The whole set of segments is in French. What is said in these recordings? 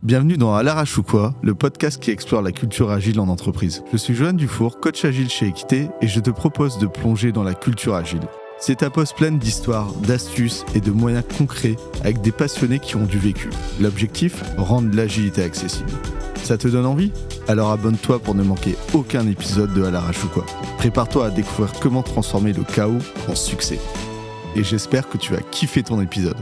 Bienvenue dans À l'arrache ou quoi, le podcast qui explore la culture agile en entreprise. Je suis Johan Dufour, coach agile chez Equité, et je te propose de plonger dans la culture agile. C'est ta pause pleine d'histoires, d'astuces et de moyens concrets avec des passionnés qui ont du vécu. L'objectif, rendre l'agilité accessible. Ça te donne envie ? Alors abonne-toi pour ne manquer aucun épisode de À l'arrache ou quoi. Prépare-toi à découvrir comment transformer le chaos en succès. Et j'espère que tu vas kiffer ton épisode.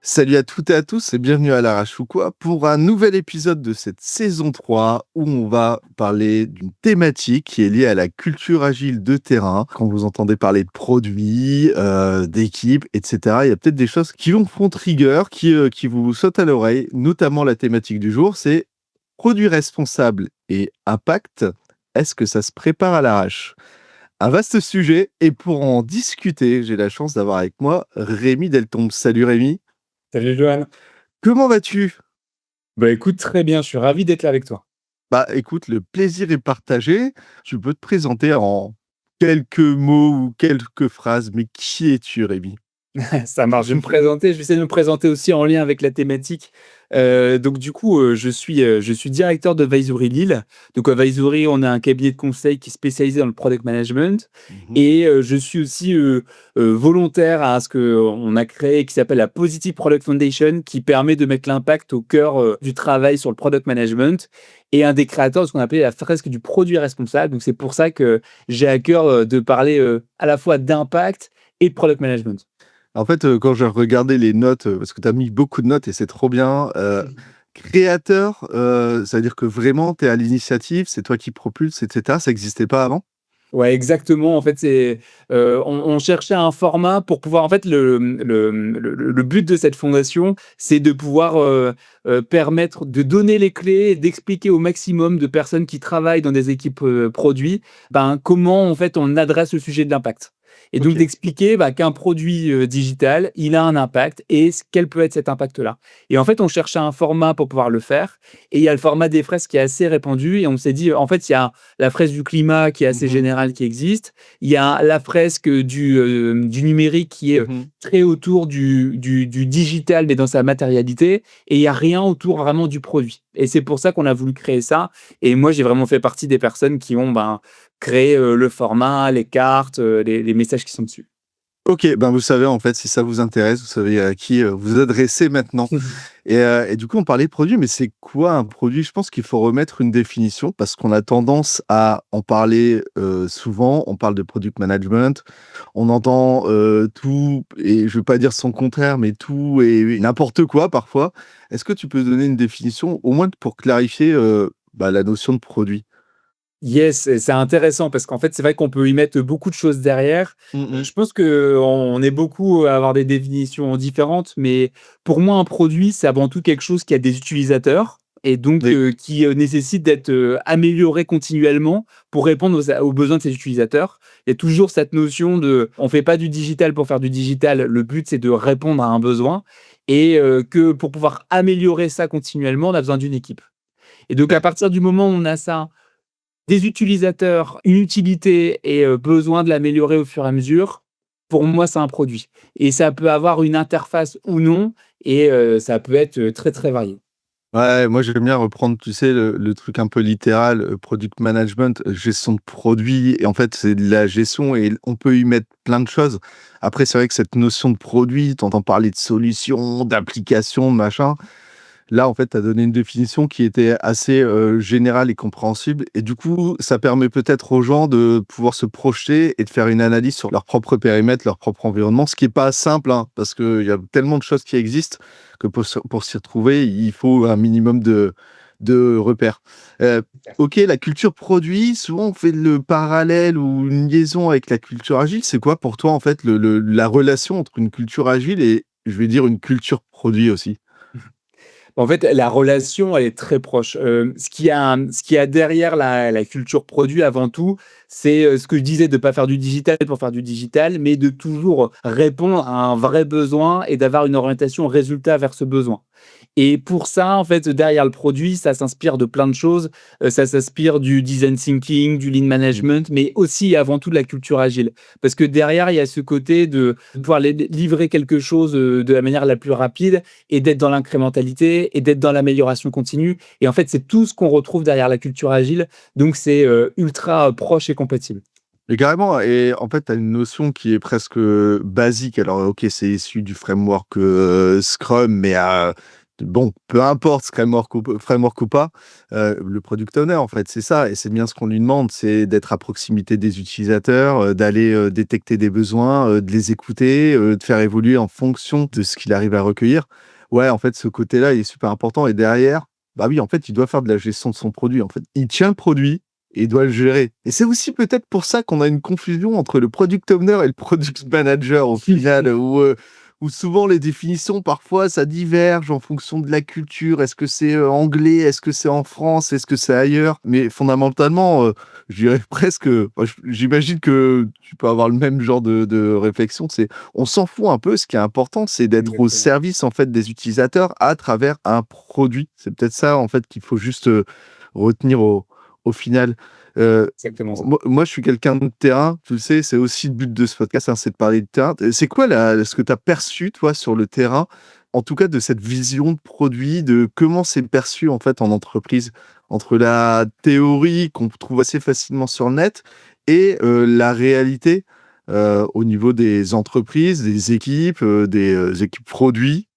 Salut à toutes et à tous et bienvenue à l'arrache ou quoi pour un nouvel épisode de cette saison 3 où on va parler d'une thématique qui est liée à la culture agile de terrain. Quand vous entendez parler de produits, d'équipes, etc., il y a peut-être des choses qui vous font trigger, qui vous sautent à l'oreille, notamment la thématique du jour, c'est produits responsables et impact. Est-ce que ça se prépare à l'arrache ? Un vaste sujet et pour en discuter, j'ai la chance d'avoir avec moi Rémi Deltombe. Salut Rémi. Salut Johan. Comment vas-tu ? Écoute, très bien, je suis ravi d'être là avec toi. Écoute, le plaisir est partagé. Tu peux te présenter en quelques mots ou quelques phrases, mais qui es-tu, Rémi ? Ça marche, je vais essayer de me présenter aussi en lien avec la thématique. Donc du coup, je suis directeur d'Advisory Lille. Donc Advisory, on a un cabinet de conseil qui est spécialisé dans le product management. Et je suis aussi volontaire à ce qu'on a créé qui s'appelle la Positive Product Foundation, qui permet de mettre l'impact au cœur du travail sur le product management. Et un des créateurs de ce qu'on appelait la fresque du produit responsable. Donc c'est pour ça que j'ai à cœur de parler à la fois d'impact et de product management. En fait, quand j'ai regardé les notes, parce que tu as mis beaucoup de notes et c'est trop bien, créateur, ça veut dire que vraiment, tu es à l'initiative, c'est toi qui propulse, etc. Ça n'existait pas avant ? Ouais, exactement. En fait, on cherchait un format pour pouvoir. En fait, le but de cette fondation, c'est de pouvoir permettre de donner les clés et d'expliquer au maximum de personnes qui travaillent dans des équipes produits, comment en fait on adresse le sujet de l'impact. Et donc d'expliquer qu'un produit digital, il a un impact et quel peut être cet impact-là. Et en fait, on cherchait un format pour pouvoir le faire. Et il y a le format des fresques qui est assez répandu. Et on s'est dit, en fait, il y a la fresque du climat qui est assez générale qui existe. Il y a la fresque du numérique qui est très autour du digital, mais dans sa matérialité. Et il n'y a rien autour vraiment du produit. Et c'est pour ça qu'on a voulu créer ça. Et moi, j'ai vraiment fait partie des personnes qui ont créé le format, les cartes, les messages qui sont dessus. Ok, vous savez, en fait, si ça vous intéresse, vous savez à qui vous adresser maintenant. Et du coup, on parlait de produit, mais c'est quoi un produit ? Je pense qu'il faut remettre une définition parce qu'on a tendance à en parler souvent. On parle de product management, on entend tout, et je ne veux pas dire son contraire, mais tout et n'importe quoi parfois. Est-ce que tu peux donner une définition, au moins pour clarifier la notion de produit ? Yes, c'est intéressant parce qu'en fait, c'est vrai qu'on peut y mettre beaucoup de choses derrière. Je pense qu'on est beaucoup à avoir des définitions différentes, mais pour moi, un produit, c'est avant tout quelque chose qui a des utilisateurs et donc qui nécessite d'être amélioré continuellement pour répondre aux besoins de ses utilisateurs. Il y a toujours cette notion on ne fait pas du digital pour faire du digital. Le but, c'est de répondre à un besoin et que pour pouvoir améliorer ça continuellement, on a besoin d'une équipe. Et donc, à partir du moment où on a ça, des utilisateurs, une utilité et besoin de l'améliorer au fur et à mesure, pour moi, c'est un produit. Et ça peut avoir une interface ou non, et ça peut être très, très varié. Ouais, moi j'aime bien reprendre, tu sais, le truc un peu littéral, product management, gestion de produits, et en fait c'est de la gestion et on peut y mettre plein de choses. Après, c'est vrai que cette notion de produit, tu entends parler de solutions, d'applications, de machin. Là, en fait, tu as donné une définition qui était assez générale et compréhensible. Et du coup, ça permet peut-être aux gens de pouvoir se projeter et de faire une analyse sur leur propre périmètre, leur propre environnement, ce qui n'est pas simple, parce qu'il y a tellement de choses qui existent que pour s'y retrouver, il faut un minimum de repères. Ok, la culture produit, souvent on fait le parallèle ou une liaison avec la culture agile. C'est quoi pour toi, en fait, la relation entre une culture agile et, je vais dire, une culture produit aussi ? En fait, la relation, elle est très proche. Ce qu'il y a derrière la culture produit avant tout, c'est ce que je disais de ne pas faire du digital pour faire du digital, mais de toujours répondre à un vrai besoin et d'avoir une orientation résultat vers ce besoin. Et pour ça, en fait, derrière le produit, ça s'inspire de plein de choses. Ça s'inspire du design thinking, du lean management, mais aussi et avant tout de la culture agile. Parce que derrière, il y a ce côté de pouvoir livrer quelque chose, de la manière la plus rapide et d'être dans l'incrémentalité et d'être dans l'amélioration continue. Et en fait, c'est tout ce qu'on retrouve derrière la culture agile. Donc c'est, ultra proche et compatible. Et carrément, et en fait, tu as une notion qui est presque, basique. Alors OK, c'est issu du framework, Scrum, mais bon, peu importe framework ou pas, le product owner, en fait, c'est ça et c'est bien ce qu'on lui demande, c'est d'être à proximité des utilisateurs, d'aller, détecter des besoins, de les écouter, de faire évoluer en fonction de ce qu'il arrive à recueillir. Ouais, en fait, ce côté-là, il est super important et derrière, bah oui, en fait, il doit faire de la gestion de son produit. En fait, il tient le produit et il doit le gérer. Et c'est aussi peut-être pour ça qu'on a une confusion entre le product owner et le product manager au final, où souvent les définitions parfois ça diverge en fonction de la culture. Est-ce que c'est anglais? Est-ce que c'est en France? Est-ce que c'est ailleurs? Mais fondamentalement, je dirais presque, j'imagine que tu peux avoir le même genre de réflexion. C'est, on s'en fout un peu. Ce qui est important, c'est d'être au Exactement. service en fait des utilisateurs à travers un produit. C'est peut-être ça en fait qu'il faut juste retenir au final. Exactement ça. Moi, je suis quelqu'un de terrain, tu le sais, c'est aussi le but de ce podcast, hein, c'est de parler de terrain. C'est quoi ce que tu as perçu, toi, sur le terrain, en tout cas de cette vision de produit, de comment c'est perçu en fait en entreprise, entre la théorie qu'on trouve assez facilement sur le net et la réalité au niveau des entreprises, des équipes produits.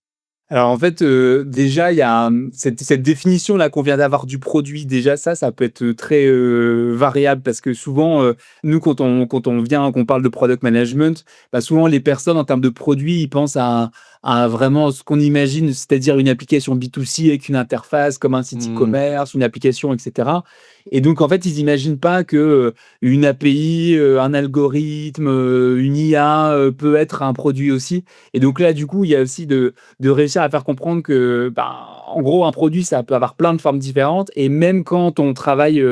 Alors en fait, déjà il y a, cette définition-là qu'on vient d'avoir du produit, déjà ça peut être, très, variable parce que souvent, nous qu'on parle de product management, bah, souvent les personnes en termes de produit, ils pensent à vraiment ce qu'on imagine, c'est-à-dire une application B2C avec une interface comme un site Mmh. e-commerce, une application et cetera. Et donc en fait, ils imaginent pas que, une API, un algorithme, une IA, peut être un produit aussi. Et donc là, du coup, il y a aussi de réussir à faire comprendre que, ben, en gros, un produit, ça peut avoir plein de formes différentes et même quand on travaille,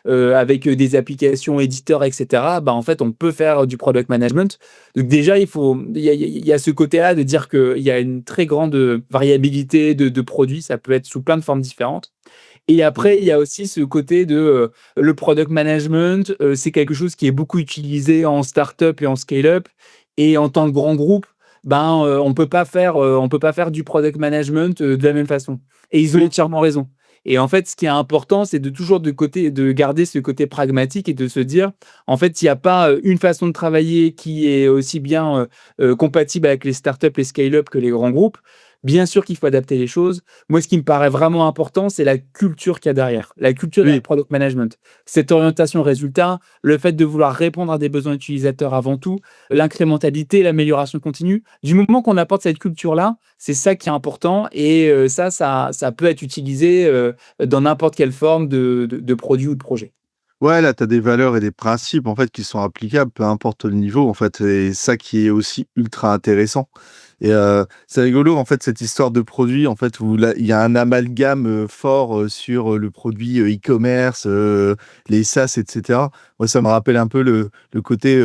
avec, des applications éditeurs et cetera, bah, en fait, on peut faire du product management. Donc déjà, il y a ce côté-là de dire qu'il y a une très grande, variabilité de produits. Ça peut être sous plein de formes différentes. Et après, il y a aussi ce côté de, le product management, c'est quelque chose qui est beaucoup utilisé en start-up et en scale-up et en tant que grand groupe, ben, on peut pas faire du product management, de la même façon et ils ont entièrement raison et en fait, ce qui est important, c'est de garder ce côté pragmatique et de se dire: «En fait, il y a pas, une façon de travailler qui est aussi bien, compatible avec les start-up, les scale-up que les grands groupes». Bien sûr qu'il faut adapter les choses. Moi, ce qui me paraît vraiment important, c'est la culture qu'il y a derrière, la culture derrière le Oui. product management. Cette orientation résultat, le fait de vouloir répondre à des besoins utilisateurs avant tout, l'incrémentalité, l'amélioration continue. Du moment qu'on apporte cette culture-là, c'est ça qui est important et ça peut être utilisé, dans n'importe quelle forme de produit ou de projet. Ouais, là, tu as des valeurs et des principes, en fait, qui sont applicables, peu importe le niveau, en fait, et ça qui est aussi ultra intéressant et c'est rigolo, en fait, cette histoire de produit, en fait, où là, il y a un amalgame, fort, sur, le produit, e-commerce, les SaaS et cetera. Moi, ça me rappelle un peu le côté,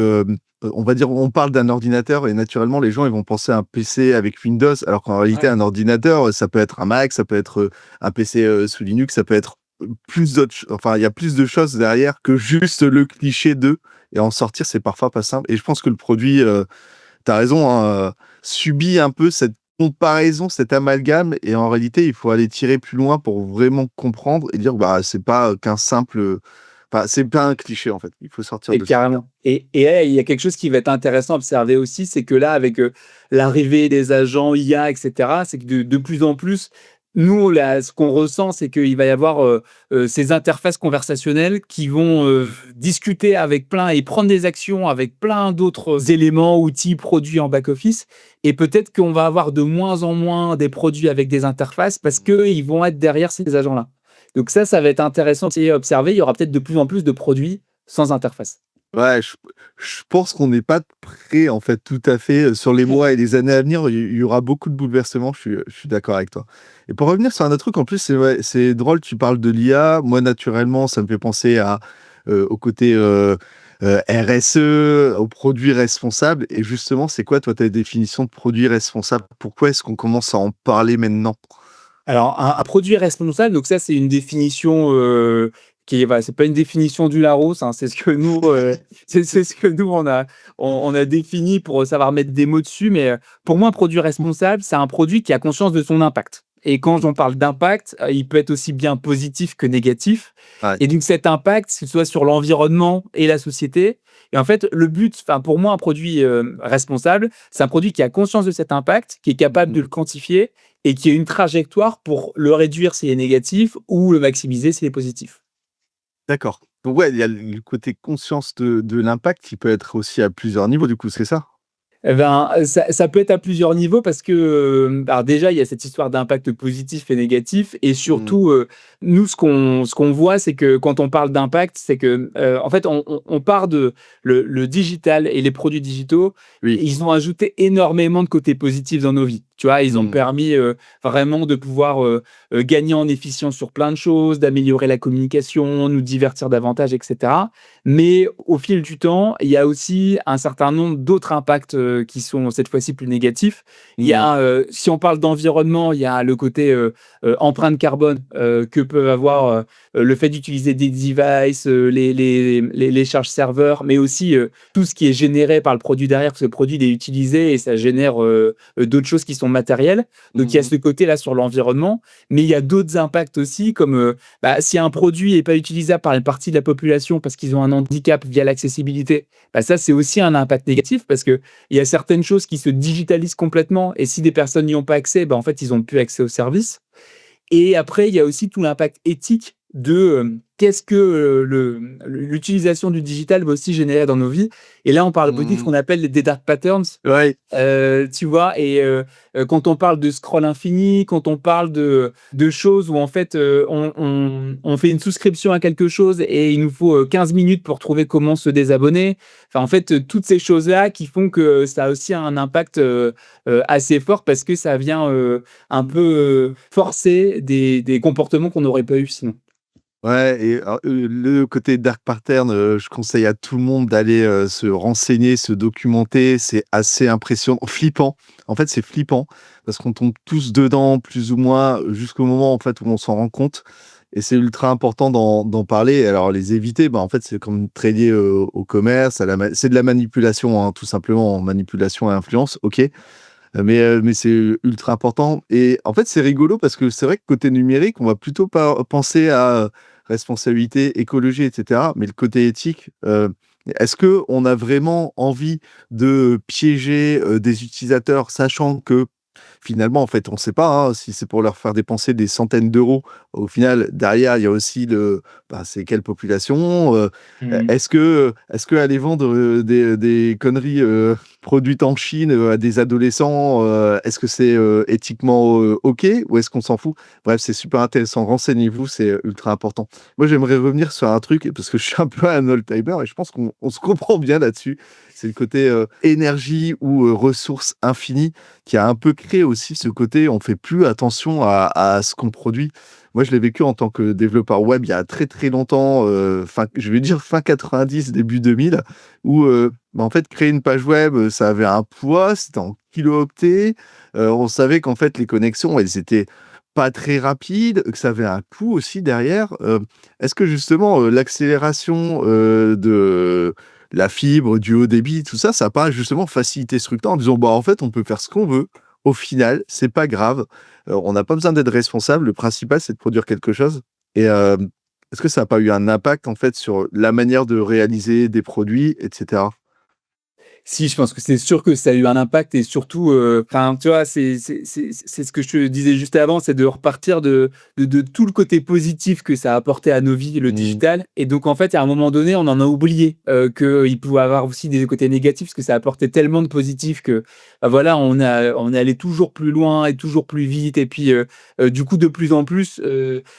on va dire, on parle d'un ordinateur et naturellement, les gens, ils vont penser à un PC avec Windows, alors qu'en réalité, Ouais. un ordinateur, ça peut être un Mac, ça peut être, un PC, sous Linux, ça peut être enfin, il y a plus de choses derrière que juste le cliché de et en sortir, c'est parfois pas simple et je pense que le produit, tu as raison, hein, subit un peu cette comparaison, cet amalgame et en réalité, il faut aller tirer plus loin pour vraiment comprendre et dire: «Bah, c'est pas qu'un simple, enfin, c'est pas un cliché, en fait». Il faut sortir Et de ça. carrément et il y a quelque chose qui va être intéressant à observer aussi, c'est que là, avec, l'arrivée des agents IA et cetera, c'est que de plus en plus, nous, là, ce qu'on ressent, c'est qu'il va y avoir, ces interfaces conversationnelles qui vont, discuter avec plein et prendre des actions avec plein d'autres éléments, outils, produits en back office et peut-être qu'on va avoir de moins en moins des produits avec des interfaces parce qu'ils vont être derrière ces agents-là. Donc ça va être intéressant aussi à observer. Il y aura peut-être de plus en plus de produits sans interface. Ouais, je pense qu'on n'est pas prêt, en fait, tout à fait, sur les mois et les années à venir. Il y aura beaucoup de bouleversements, je suis d'accord avec toi et pour revenir sur un autre truc, en plus, c'est ouais, c'est drôle, tu parles de l'IA. Moi, naturellement, ça me fait penser au côté, RSE, aux produits responsables et justement, c'est quoi, toi, ta définition de produit responsable? Pourquoi est-ce qu'on commence à en parler maintenant? Alors un produit responsable, donc ça, c'est une définition, qui est voilà, c'est pas une définition du Larousse, hein, c'est ce que nous, c'est ce que nous on a défini pour savoir mettre des mots dessus. Mais, pour moi, un produit responsable, c'est un produit qui a conscience de son impact. Et quand on parle d'impact, il peut être aussi bien positif que négatif. Ouais. Et donc cet impact, que ce soit sur l'environnement et la société. Et en fait, le but, enfin pour moi, un produit, responsable, c'est un produit qui a conscience de cet impact, qui est capable de le quantifier et qui a une trajectoire pour le réduire s'il est négatif ou le maximiser s'il est positif. D'accord. Donc ouais, il y a le côté conscience de l'impact qui peut être aussi à plusieurs niveaux du coup, c'est ça? Eh ben, ça peut être à plusieurs niveaux parce que, alors déjà, il y a cette histoire d'impact positif et négatif. Et Mmh. surtout, nous, ce qu'on voit, c'est que quand on parle d'impact, c'est que, en fait, on part de le digital et les produits digitaux, Oui. ils ont ajouté énormément de côtés positifs dans nos vies. Tu vois? Ils ont Mmh. permis, vraiment de pouvoir, gagner en efficience sur plein de choses, d'améliorer la communication, nous divertir davantage et cetera. Mais au fil du temps, il y a aussi un certain nombre d'autres impacts, qui sont cette fois-ci plus négatifs. Il y Mmh. a, si on parle d'environnement, il y a le côté, empreinte carbone, que peut avoir, le fait d'utiliser des devices, les charges serveurs, mais aussi, tout ce qui est généré par le produit derrière, parce que le produit il est utilisé et ça génère, d'autres choses qui sont matérielles. Donc il y a Mmh. ce côté-là sur l'environnement, mais il y a d'autres impacts aussi comme, bah, si un produit est pas utilisable par une partie de la population parce qu'ils ont un handicap via l'accessibilité, bah, ça, c'est aussi un impact négatif parce qu'il y a certaines choses qui se digitalisent complètement et si des personnes n'y ont pas accès, bah, en fait, ils ont plus accès aux services. Et après, il y a aussi tout l'impact éthique de, qu'est-ce que, l'utilisation du digital va aussi générer dans nos vies. Et là, on parle beaucoup de ce Mmh. qu'on appelle des dark patterns. Ouais. Tu vois? Et quand on parle de scroll infini, quand on parle de choses où en fait, on fait une souscription à quelque chose et il nous faut, 15 minutes pour trouver comment se désabonner. Enfin, en fait, toutes ces choses-là qui font que ça a aussi un impact, assez fort parce que ça vient, un peu, forcer des comportements qu'on n'aurait pas eu sinon. Ouais et alors, le côté dark pattern, je conseille à tout le monde d'aller, se renseigner, se documenter. C'est assez impressionnant, flippant. En fait, c'est flippant parce qu'on tombe tous dedans plus ou moins, jusqu'au moment, en fait, où on s'en rend compte et c'est ultra important d'en parler. Alors les éviter, bah, en fait, c'est comme très lié au commerce, à la ma c'est de la manipulation, hein, tout simplement, manipulation et influence, OK. Mais c'est ultra important et en fait, c'est rigolo parce que c'est vrai que côté numérique, on va plutôt pas penser à, responsabilité, écologie et cetera. Mais le côté éthique, est-ce qu'on a vraiment envie de piéger, des utilisateurs sachant que finalement, en fait, on ne sait pas, hein, si c'est pour leur faire dépenser des centaines d'euros. Au final, derrière, il y a aussi bah, c'est quelle population, Mmh. est-ce qu'aller vendre, des conneries, produites en Chine, à des adolescents, est-ce que c'est, éthiquement, OK ou est-ce qu'on s'en fout? Bref, c'est super intéressant. Renseignez-vous, c'est, ultra important. Moi, j'aimerais revenir sur un truc parce que je suis un peu un old timer et je pense qu'on se comprend bien là-dessus. C'est le côté, énergie ou, ressources infinies qui a un peu créé aussi ce côté, on fait plus attention à ce qu'on produit. Moi, je l'ai vécu en tant que développeur web il y a très, très longtemps, je vais dire fin 90, début 2000, où, bah, en fait, créer une page web, ça avait un poids, c'était en kilo-octets. On savait qu'en fait, les connexions, elles étaient pas très rapides, que ça avait un coût aussi derrière. Est-ce que justement, l'accélération, de la fibre, du haut débit, tout ça, ça a pas justement facilité ce truc-là en disant: «Bah, en fait, on peut faire ce qu'on veut. Au final, c'est pas grave, on n'a pas besoin d'être responsable. Le principal, c'est de produire quelque chose» et est-ce que ça a pas eu un impact, en fait, sur la manière de réaliser des produits et cetera? Si, je pense que c'est sûr que ça a eu un impact et surtout, enfin, tu vois, c'est ce que je te disais juste avant, c'est de repartir de tout le côté positif que ça a apporté à nos vies, le Mmh. digital. Et donc en fait, à un moment donné, on en a oublié, qu'il pouvait avoir aussi des côtés négatifs, parce que ça apportait tellement de positifs que, bah, voilà, on est allé toujours plus loin et toujours plus vite et puis, du coup, de plus en plus,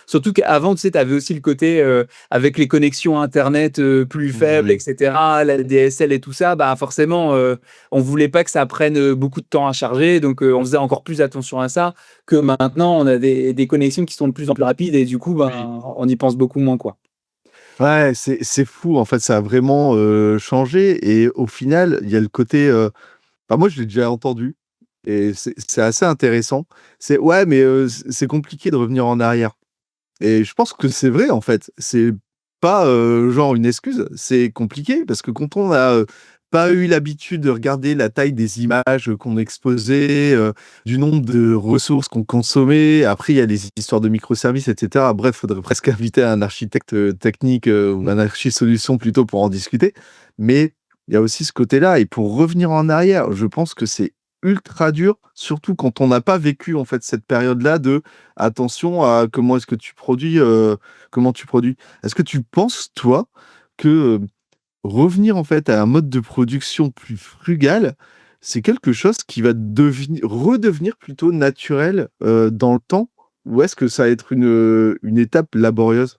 surtout qu'avant, tu sais, tu avais aussi le côté, avec les connexions internet, plus faibles et Mmh. cetera, la DSL et tout ça, bah, forcément, on voulait pas que ça prenne, beaucoup de temps à charger, donc on faisait encore plus attention à ça, que maintenant on a des connexions qui sont de plus en plus rapides et du coup, Oui. ben, on y pense beaucoup moins, quoi. Ouais, c'est fou, en fait, ça a vraiment, changé et au final, il y a le côté, bah, moi, je l'ai déjà entendu. et c'est assez intéressant. C'est ouais, mais c'est compliqué de revenir en arrière et je pense que c'est vrai, en fait. C'est pas, genre une excuse, c'est compliqué parce que quand on a, pas eu l'habitude de regarder la taille des images, qu'on exposait, du nombre de ressources qu'on consommait. Après, il y a les histoires de microservices et cetera. Bref, faudrait presque inviter un architecte, technique, ou un archi-solution plutôt pour en discuter. Mais il y a aussi ce côté-là et pour revenir en arrière, je pense que c'est ultra dur, surtout quand on n'a pas vécu, en fait, cette période-là de: «Attention à comment est-ce que tu produis, comment tu produis». Est-ce que tu penses, toi, que, revenir, en fait, à un mode de production plus frugal, c'est quelque chose qui va redevenir plutôt naturel, dans le temps? Ou est-ce que ça va être une étape laborieuse?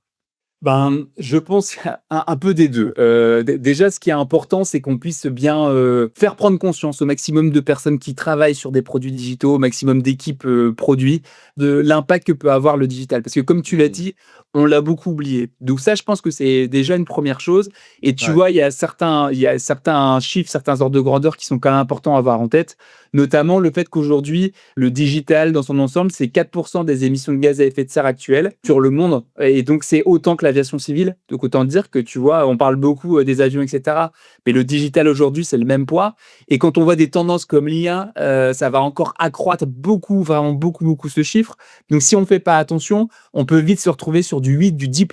Ben, je pense un peu des 2. Déjà, ce qui est important, c'est qu'on puisse bien, faire prendre conscience au maximum de personnes qui travaillent sur des produits digitaux, au maximum d'équipes, produits, de l'impact que peut avoir le digital. Parce que comme tu l'as Mmh. dit, on l'a beaucoup oublié. Donc ça, je pense que c'est déjà une première chose et tu Ouais. vois, il y a certains chiffres, certains ordres de grandeur qui sont quand même importants à avoir en tête, notamment le fait qu'aujourd'hui, le digital dans son ensemble, c'est 4 des émissions de gaz à effet de serre actuelles sur le monde et donc c'est autant que l'aviation civile. Donc autant dire que tu vois, on parle beaucoup, des avions et cetera, mais le digital aujourd'hui, c'est le même poids et quand on voit des tendances comme l'IA, ça va encore accroître beaucoup, vraiment beaucoup, beaucoup ce chiffre. Donc si on ne fait pas attention, on peut vite se retrouver sur du 8, du 10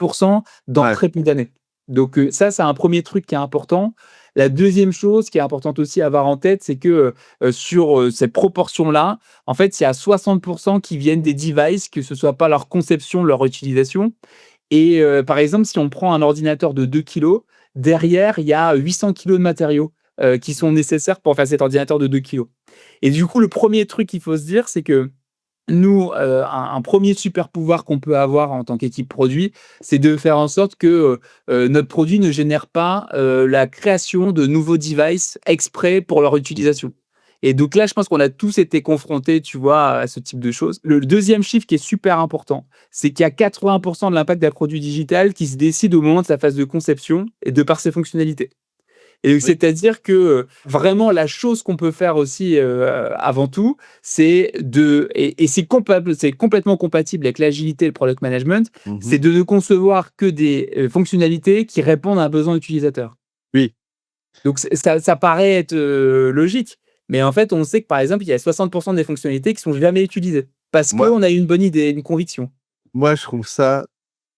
dans Ouais. très peu d'années. Donc ça, c'est un premier truc qui est important. La deuxième chose qui est importante aussi à avoir en tête, c'est que, sur, cette proportion-là, en fait, il y a 60 qui viennent des devices, que ce soit pas leur conception, leur utilisation et par exemple, si on prend un ordinateur de 2 kilos, derrière, il y a 800 kilos de matériaux, qui sont nécessaires pour faire cet ordinateur de 2 kilos. Et du coup, le premier truc qu'il faut se dire, c'est que nous, un 1er super pouvoir qu'on peut avoir en tant qu'équipe produit, c'est de faire en sorte que, notre produit ne génère pas, la création de nouveaux devices exprès pour leur utilisation. Et donc là, je pense qu'on a tous été confrontés, tu vois, à ce type de choses. Le 2e chiffre qui est super important, c'est qu'il y a 80 de l'impact d'un produit digital qui se décide au moment de sa phase de conception et de par ses fonctionnalités. Et donc, Oui. c'est-à-dire que, vraiment la chose qu'on peut faire aussi, avant tout, c'est c'est complètement compatible avec l'agilité et le product management, Mmh. c'est de ne concevoir que des, fonctionnalités qui répondent à un besoin utilisateur. Oui. Donc ça paraît être, logique, mais en fait, on sait que, par exemple, il y a 60 des fonctionnalités qui sont jamais utilisées parce Moi qu'on a une bonne idée, une conviction. moi, je trouve ça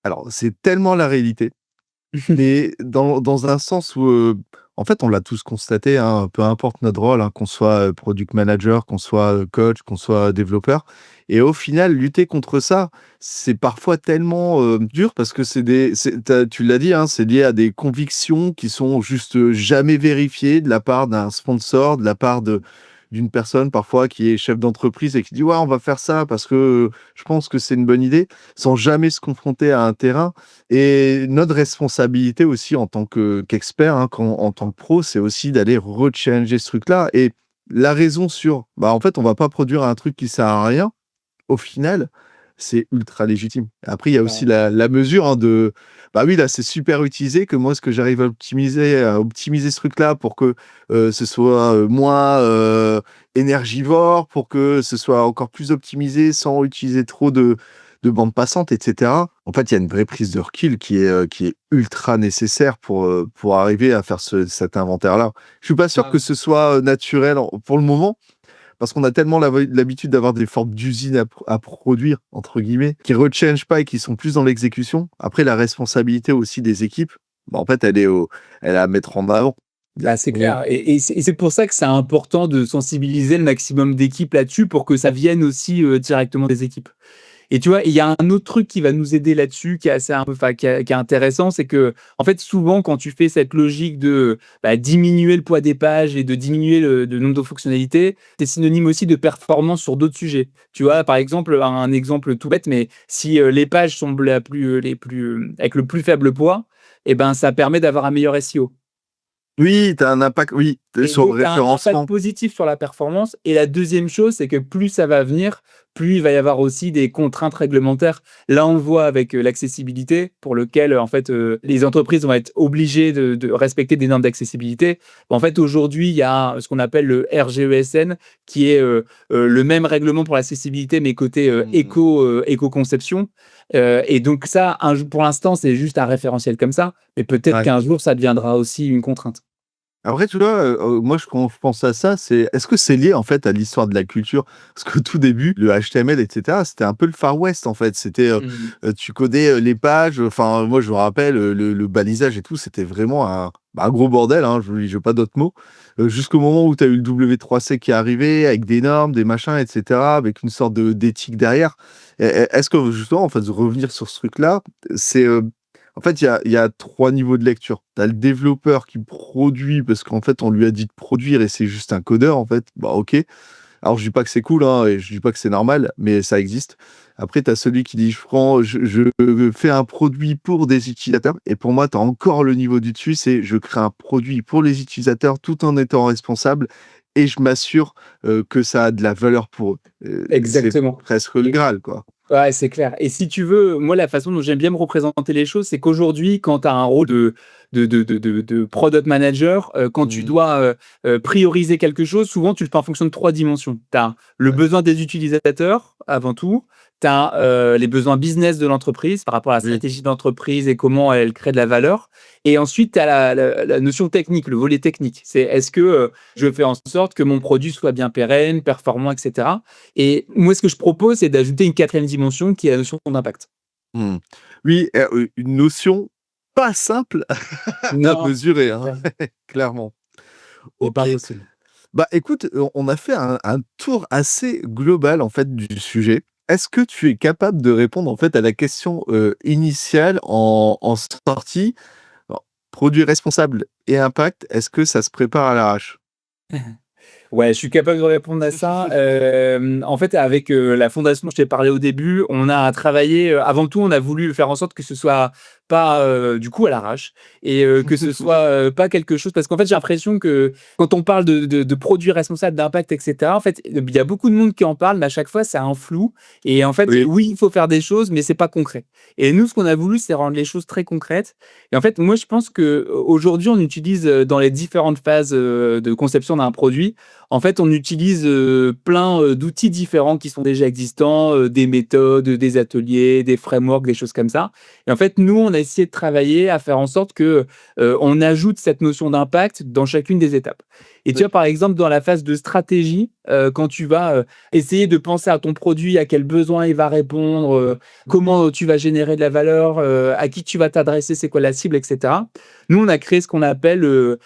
alors, c'est tellement la réalité. Mais dans un sens où, en fait, on l'a tous constaté, hein, peu importe notre rôle, hein, qu'on soit, product manager, qu'on soit, coach, qu'on soit développeur et au final, lutter contre ça, c'est parfois tellement, dur parce que tu l'as dit, hein, c'est lié à des convictions qui sont juste, jamais vérifiées de la part d'un sponsor, de la part d'une personne parfois qui est chef d'entreprise et qui dit: «Ouais, on va faire ça parce que, je pense que c'est une bonne idée», sans jamais se confronter à un terrain et notre responsabilité aussi en tant qu'expert, hein, en tant que pro, c'est aussi d'aller rechallenger ce truc-là et la raison sur, bah, en fait, on va pas produire un truc qui sert à rien, au final, c'est ultra légitime. Après, il y a aussi la mesure, hein, de, bah, oui, là, c'est super utilisé, comment est-ce que j'arrive à optimiser ce truc-là pour que, ce soit, moins, énergivore, pour que ce soit encore plus optimisé sans utiliser trop de bande passante et cetera. En fait, il y a une vraie prise de recul qui est ultra nécessaire pour arriver à faire cet inventaire-là. Je suis pas sûr que ce soit, naturel pour le moment, parce qu'on a tellement l'habitude d'avoir des formes d'usines à «produire» entre guillemets, qui rechangent pas et qui sont plus dans l'exécution. Après la responsabilité aussi des équipes, bah, en fait, elle est à mettre en avant. Bah, c'est On clair et c'est pour ça que c'est important de sensibiliser le maximum d'équipes là-dessus pour que ça vienne aussi, directement des équipes. Et tu vois, il y a un autre truc qui va nous aider là-dessus, qui est assez un peu enfin, qui est intéressant, c'est que en fait, souvent, quand tu fais cette logique de, bah, diminuer le poids des pages et de diminuer le nombre de fonctionnalités, c'est synonyme aussi de performance sur d'autres sujets. Tu vois, par exemple, un exemple tout bête, mais si, les pages sont avec le plus faible poids et ben, ça permet d'avoir un meilleur SEO. oui, tu as un impact, oui, Et sur le donc tu as un impact référencement. positif sur la performance et la deuxième chose, c'est que plus ça va venir, plus il va y avoir aussi des contraintes réglementaires. Là, on le voit avec l'accessibilité, pour lequel en fait les entreprises vont être obligées de respecter des normes d'accessibilité. En fait, aujourd'hui, il y a ce qu'on appelle le RGESN, qui est le même règlement pour l'accessibilité, mais côté Mmh. éco-conception. Et donc ça, pour l'instant, c'est juste un référentiel comme ça, mais peut-être Ouais. qu'un jour, ça deviendra aussi une contrainte. Après, tu vois, moi, quand je pense à ça, est-ce que c'est lié, en fait, à l'histoire de la culture? Parce qu'au tout début, le HTML et cetera, c'était un peu le Far West, en fait. C'était, Mmh. tu codais, les pages, enfin, moi, je me rappelle, le balisage et tout, c'était vraiment un gros bordel, hein, j'ai pas d'autres mots. Jusqu'au moment où tu as eu le W3C qui est arrivé avec des normes, des machins et cetera, avec une sorte d'éthique derrière. Est-ce que justement, en fait, de revenir sur ce truc-là, c'est, en fait, il y a 3 niveaux de lecture. Tu as le développeur qui produit parce qu'en fait, on lui a dit de produire et c'est juste un codeur, en fait. Bah, OK. Alors, je dis pas que c'est cool, hein, et je dis pas que c'est normal, mais ça existe. Après, tu as celui qui dit: je fais un produit pour des utilisateurs» et pour moi, tu as encore le niveau du dessus, c'est: «Je crée un produit pour les utilisateurs tout en étant responsable et je m'assure, que ça a de la valeur pour eux». C'est Exactement. presque le graal, quoi. Ouais, c'est clair. Et si tu veux, moi, la façon dont j'aime bien me représenter les choses, c'est qu'aujourd'hui, quand tu as un rôle de product manager, quand tu Mmh. dois, prioriser quelque chose, souvent, tu le fais en fonction de 3 dimensions. Tu as le Ouais. besoin des utilisateurs, avant tout. Tu as, les besoins business de l'entreprise par rapport à la Oui. stratégie d'entreprise et comment elle crée de la valeur. Et ensuite, tu as la notion technique, le volet technique. C'est est-ce que, je fais en sorte que mon produit soit bien pérenne, performant, et cetera? Et moi, ce que je propose, c'est d'ajouter une quatrième dimension qui est la notion d'impact. Mmh. Oui, une notion pas simple à Non, mesurer, hein, ouais, clairement. c'est OK. pas possible. Bah, écoute, on a fait un tour assez global, en fait, du sujet. Est-ce que tu es capable de répondre, en fait, à la question, initiale en sortie? Alors, produit responsable et impact, est-ce que ça se prépare à l'arrache? Ouais, je suis capable de répondre à ça. En fait, avec, la fondation dont je t'ai parlé au début, on a travaillé, avant tout, on a voulu faire en sorte que ce soit pas, du coup, à l'arrache et que ce soit, pas quelque chose parce qu'en fait, j'ai l'impression que quand on parle de produits responsables, d'impact et cetera, en fait, il y a beaucoup de monde qui en parle, mais à chaque fois, c'est un flou et en fait, Oui. oui, il faut faire des choses, mais c'est pas concret et nous, ce qu'on a voulu, c'est rendre les choses très concrètes et en fait, moi, je pense qu'aujourd'hui, on utilise, dans les différentes phases, de conception d'un produit, en fait, on utilise, plein, d'outils différents qui sont déjà existants, des méthodes, des ateliers, des frameworks, des choses comme ça. Et en fait, nous, on a essayé de travailler à faire en sorte que, on ajoute cette notion d'impact dans chacune des étapes. Et tu Oui. vois, par exemple, dans la phase de stratégie, quand tu vas, essayer de penser à ton produit, à quels besoins il va répondre, comment tu vas générer de la valeur, à qui tu vas t'adresser, c'est quoi la cible, et cetera. Nous, on a créé ce qu'on appelle,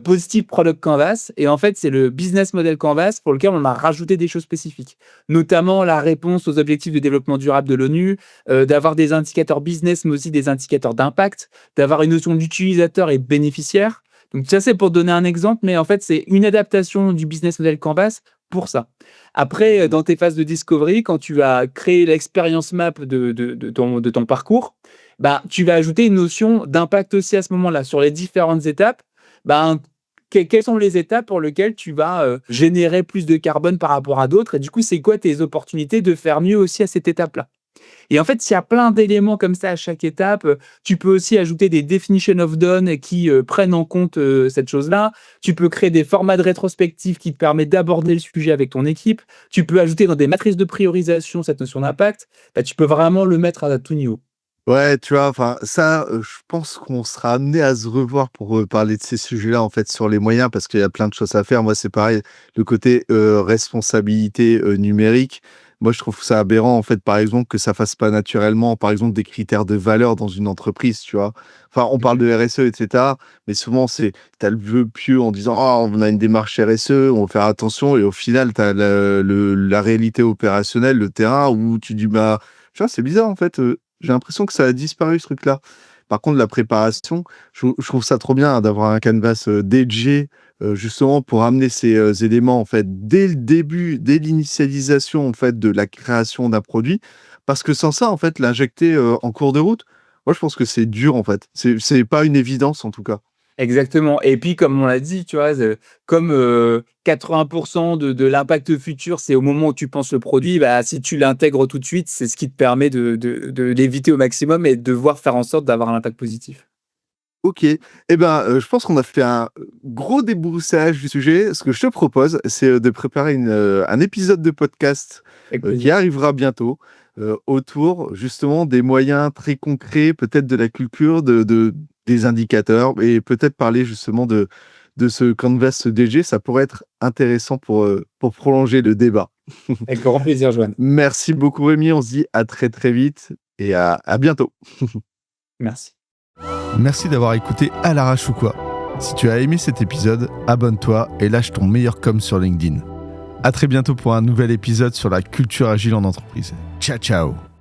Positive Product Canvas et en fait, c'est le business model canvas pour lequel on a rajouté des choses spécifiques, notamment la réponse aux objectifs de développement durable de l'ONU, d'avoir des indicateurs business, mais aussi des indicateurs d'impact, d'avoir une notion d'utilisateur et bénéficiaire. Donc ça, c'est pour donner un exemple, mais en fait, c'est une adaptation du business model canvas pour ça. Après, Mmh. dans tes phases de discovery, quand tu vas créer l'expérience map de ton parcours, bah, tu vas ajouter une notion d'impact aussi à ce moment-là. Sur les différentes étapes, ben, quelles sont les étapes pour lesquelles tu vas générer plus de carbone par rapport à d'autres? Et du coup, c'est quoi tes opportunités de faire mieux aussi à cette étape-là? Et en fait, il y a plein d'éléments comme ça à chaque étape. Tu peux aussi ajouter des definition of done qui prennent en compte cette chose-là. Tu peux créer des formats de rétrospective qui te permettent d'aborder le sujet avec ton équipe. Tu peux ajouter dans des matrices de priorisation cette notion d'impact. Bah, tu peux vraiment le mettre à tout niveau. Ouais, tu vois, enfin, ça, je pense qu'on sera amené à se revoir pour, parler de ces sujets-là, en fait, sur les moyens, parce qu'il y a plein de choses à faire. Moi, c'est pareil, le côté, responsabilité, numérique. Moi, je trouve ça aberrant, en fait, par exemple, que ça fasse pas naturellement, par exemple, des critères de valeur dans une entreprise, tu vois? Enfin, on parle Mmh. de RSE et cetera, mais souvent, tu as le vœu pieux en disant: «Oh, on a une démarche RSE, on va faire attention» et au final, tu as la réalité opérationnelle, le terrain où tu dis: «Bah, tu vois, c'est bizarre, en fait, j'ai l'impression que ça a disparu ce truc-là. Par contre, la préparation, je trouve ça trop bien, hein, d'avoir un canvas, dédié, justement pour amener ces, éléments, en fait, dès le début, dès l'initialisation, en fait, de la création d'un produit. Parce que sans ça, en fait, l'injecter, en cours de route, moi, je pense que c'est dur, en fait. C'est pas une évidence, en tout cas. Exactement et puis comme on l'a dit, tu vois, comme, 80 de l'impact futur, c'est au moment où tu penses le produit, bah, si tu l'intègres tout de suite, c'est ce qui te permet de l'éviter au maximum et de devoir faire en sorte d'avoir un impact positif. OK. Je pense qu'on a fait un gros débroussaillage du sujet. Ce que je te propose, c'est, de préparer un épisode de podcast, Avec qui plaisir. arrivera bientôt, autour justement des moyens très concrets, peut-être de la culture, des indicateurs et peut-être parler justement de ce Canvas DG. Ça pourrait être intéressant pour prolonger le débat. Avec grand plaisir, Joanne. Merci beaucoup Rémi, on se dit à très, très vite et à bientôt. Merci. Merci d'avoir écouté À l'arrache ou quoi. Si tu as aimé cet épisode, abonne-toi et lâche ton meilleur com sur LinkedIn. À très bientôt pour un nouvel épisode sur la culture agile en entreprise. Ciao ciao.